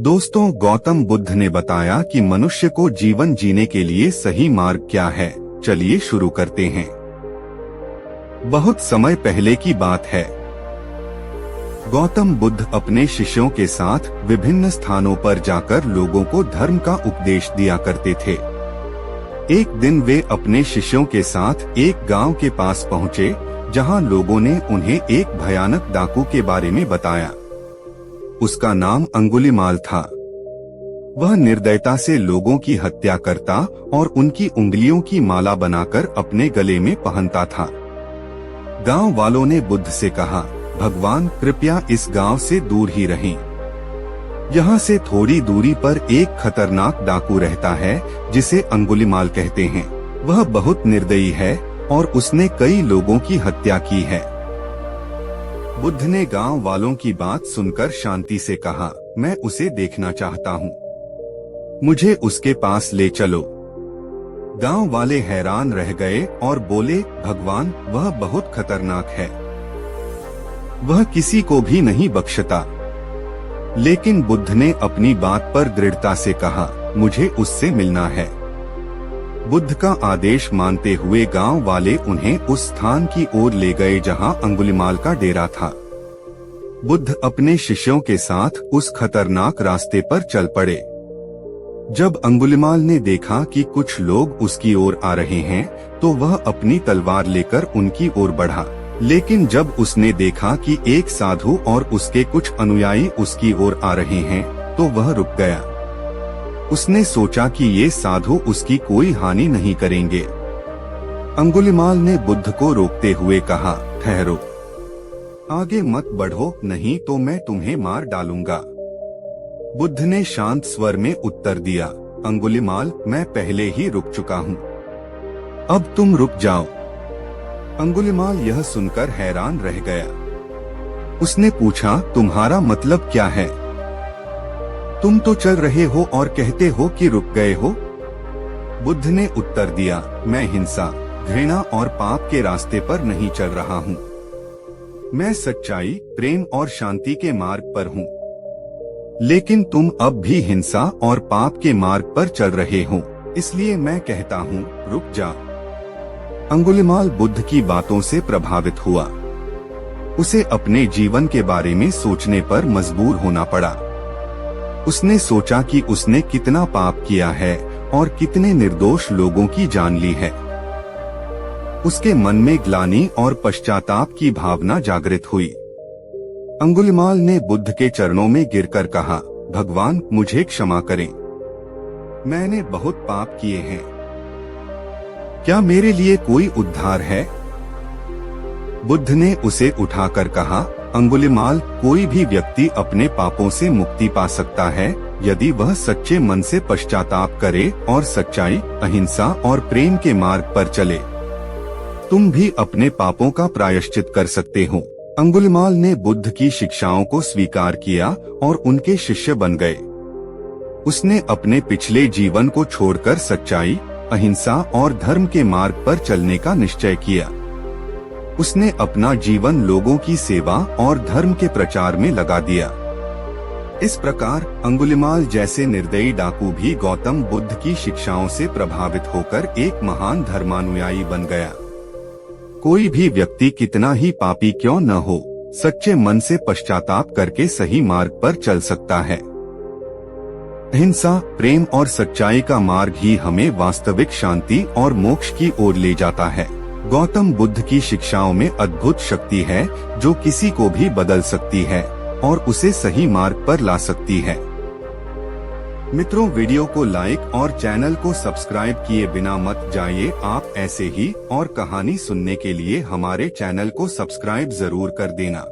दोस्तों, गौतम बुद्ध ने बताया कि मनुष्य को जीवन जीने के लिए सही मार्ग क्या है। चलिए शुरू करते हैं। बहुत समय पहले की बात है। गौतम बुद्ध अपने शिष्यों के साथ विभिन्न स्थानों पर जाकर लोगों को धर्म का उपदेश दिया करते थे। एक दिन वे अपने शिष्यों के साथ एक गांव के पास पहुंचे, जहां लोगों ने उन्हें एक भयानक डाकू के बारे में बताया। उसका नाम अंगुलीमाल था। वह निर्दयता से लोगों की हत्या करता और उनकी उंगलियों की माला बनाकर अपने गले में पहनता था। गांव वालों ने बुद्ध से कहा, भगवान कृपया इस गांव से दूर ही रहें। यहाँ से थोड़ी दूरी पर एक खतरनाक डाकू रहता है जिसे अंगुलीमाल कहते हैं। वह बहुत निर्दयी है और उसने कई लोगों की हत्या की है। बुद्ध ने गांव वालों की बात सुनकर शांति से कहा, मैं उसे देखना चाहता हूँ, मुझे उसके पास ले चलो। गांव वाले हैरान रह गए और बोले, भगवान वह बहुत खतरनाक है, वह किसी को भी नहीं बख्शता। लेकिन बुद्ध ने अपनी बात पर दृढ़ता से कहा, मुझे उससे मिलना है। बुद्ध का आदेश मानते हुए गांव वाले उन्हें उस स्थान की ओर ले गए जहां अंगुलीमाल का डेरा था। बुद्ध अपने शिष्यों के साथ उस खतरनाक रास्ते पर चल पड़े। जब अंगुलीमाल ने देखा कि कुछ लोग उसकी ओर आ रहे हैं, तो वह अपनी तलवार लेकर उनकी ओर बढ़ा। लेकिन जब उसने देखा कि एक साधु और उसके कुछ अनुयायी उसकी ओर आ रहे हैं, तो वह रुक गया। उसने सोचा कि ये साधु उसकी कोई हानि नहीं करेंगे। अंगुलीमाल ने बुद्ध को रोकते हुए कहा, ठहरो, आगे मत बढ़ो, नहीं तो मैं तुम्हें मार डालूंगा। बुद्ध ने शांत स्वर में उत्तर दिया, अंगुलीमाल मैं पहले ही रुक चुका हूँ, अब तुम रुक जाओ। अंगुलीमाल यह सुनकर हैरान रह गया। उसने पूछा, तुम्हारा मतलब क्या है? तुम तो चल रहे हो और कहते हो कि रुक गए हो। बुद्ध ने उत्तर दिया, मैं हिंसा, घृणा और पाप के रास्ते पर नहीं चल रहा हूँ। मैं सच्चाई, प्रेम और शांति के मार्ग पर हूँ। लेकिन तुम अब भी हिंसा और पाप के मार्ग पर चल रहे हो, इसलिए मैं कहता हूँ, रुक जा। अंगुलीमाल बुद्ध की बातों से प्रभावित हुआ। उसे अपने जीवन के बारे में सोचने पर मजबूर होना पड़ा। उसने सोचा कि उसने कितना पाप किया है और कितने निर्दोष लोगों की जान ली है। उसके मन में ग्लानि और पश्चाताप की भावना जागृत हुई। अंगुलीमाल ने बुद्ध के चरणों में गिरकर कहा, भगवान मुझे क्षमा करें, मैंने बहुत पाप किए हैं, क्या मेरे लिए कोई उद्धार है? बुद्ध ने उसे उठाकर कहा, अंगुलीमाल कोई भी व्यक्ति अपने पापों से मुक्ति पा सकता है यदि वह सच्चे मन से पश्चाताप करे और सच्चाई, अहिंसा और प्रेम के मार्ग पर चले। तुम भी अपने पापों का प्रायश्चित कर सकते हो। अंगुलीमाल ने बुद्ध की शिक्षाओं को स्वीकार किया और उनके शिष्य बन गए। उसने अपने पिछले जीवन को छोड़कर सच्चाई, अहिंसा और धर्म के मार्ग पर चलने का निश्चय किया। उसने अपना जीवन लोगों की सेवा और धर्म के प्रचार में लगा दिया। इस प्रकार अंगुलीमाल जैसे निर्दयी डाकू भी गौतम बुद्ध की शिक्षाओं से प्रभावित होकर एक महान धर्मानुयायी बन गया। कोई भी व्यक्ति कितना ही पापी क्यों न हो, सच्चे मन से पश्चाताप करके सही मार्ग पर चल सकता है। अहिंसा, प्रेम और सच्चाई का मार्ग ही हमें वास्तविक शांति और मोक्ष की ओर ले जाता है। गौतम बुद्ध की शिक्षाओं में अद्भुत शक्ति है जो किसी को भी बदल सकती है और उसे सही मार्ग पर ला सकती है। मित्रों, वीडियो को लाइक और चैनल को सब्सक्राइब किए बिना मत जाइए। आप ऐसे ही और कहानी सुनने के लिए हमारे चैनल को सब्सक्राइब जरूर कर देना।